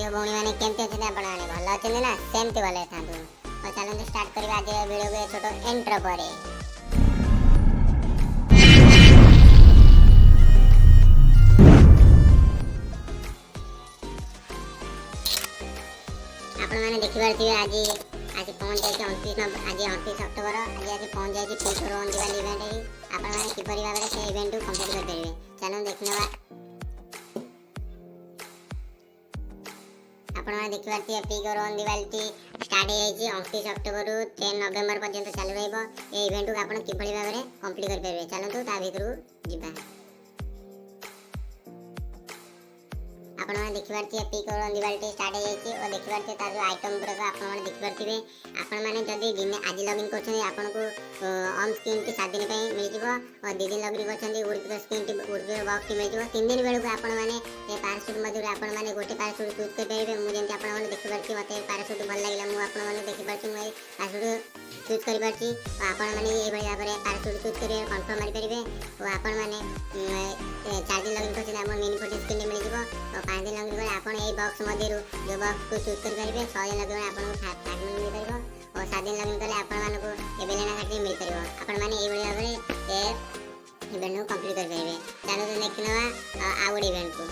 भाई भौणी मैंने केमती अच्छे आपण मैंने भल अच्छे ना सेमती भले था तो चलते स्टार्ट करवा आज वीडियो को छोटो एंट्रो पर आपण मैंने देखि पारथिबे आज आज पहुंच जाए 29 अक्टोबर आज पहुंच जाए पीक रोन दिवाली इवेंट आपण मैंने किपरि भाबरे से इवेंट को कंप्लीट कर परिबे चलो देखनवा आपण मैंने देखि पारथिबे पीक रोन दिवाली स्टार्ट हो जाए 29 अक्टोबर 10 नवेम्बर पर्यंत चालू रहइबो ए इवेंट को आपण किपरि भाबरे कंप्लीट कर परिबे चलंतु ता भितरु जिबा आपण मैंने देखि पारथिबे पीक रोन दिवाली स्टार्ट हो जाए और देखि पारथिबे तार जो आइटम गुरक आपण मैंने देखि पारथिबे आपण मैंने जदी दिन आज लॉगिन करछन आपण को ऑन स्क्रीन की 7 दिन पे मिल जिवो और 2 दिन लॉगिन करछन उड़पीर स्क्रीन की उड़पीर बॉक्स मिल जिवो 3 दिन बेलू आपण मैंने ए पैराशूट मधुर आपण मैंने गोटे पैराशूट चूज कर परिबे मु जेंति आपण मैंने देखि पारछि मते पैराशूट भल लागला मु आपण मैंने देखि पारछि मु पैराशूट चूज कर पारछि आपण मैंने ए भली भाबरे पैराशूट चूज करिवे कंफर्म मारि परिबे और आपण मैंने 4 दिन लॉगिन करछन हमर मिनी फोटो स्क्रीन मिल जिवो और 5 दिन लॉगिन करे आपण ए बॉक्स मधुर जो बॉक्स को चूज कर परिबे 6 दिन लॉगिन आपण को फ्रैगमेंट मिल परिबो और 7 दिन लॉगिन कले आपण मानको ए बेलेना काटी मिल परिबो आपण माने ए भली भाबरे ए इवेंट को कंप्लीट कर परिबे चलो तो देखनवा आउड इवेंट को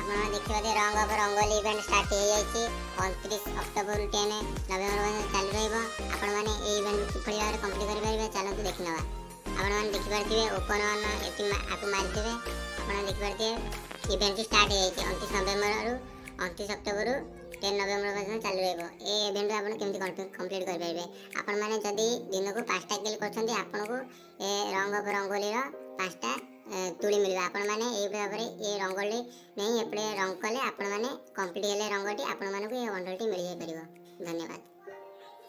आपण देखिबा जे रंग पर रंगोली इवेंट स्टार्ट हो जाईछि 29 अक्टोबर 10 नवेम्बर में चालू रहइबो आपण माने ए इवेंट को परिवार कंप्लीट कर परिबे चलो तो देखनवा आपण माने देखि पारथिबे ओपन वन एति आकु मारथिबे आपण देखि पारथिबे इवेंट स्टार्ट हो जाईछि 29 नवेम्बर रु 29 अक्टोबर 10 नवेम्बर पर्यंत चालू रहइबो ए इवेंट आपण केमति कंप्लीट कर परिबे आपण माने जदी दिन को 5टा किल करछन्ती आपण को ए रंग पर रंगोली रो 5टा तुड़ी मिलबा आपण माने ए भाबरे ए रंगोली नहीं एपड़े रंग कले आपण माने कंप्लीट हेले रंगटी आपण माने को ए बंडलटी मिल जाय परिबो धन्यवाद।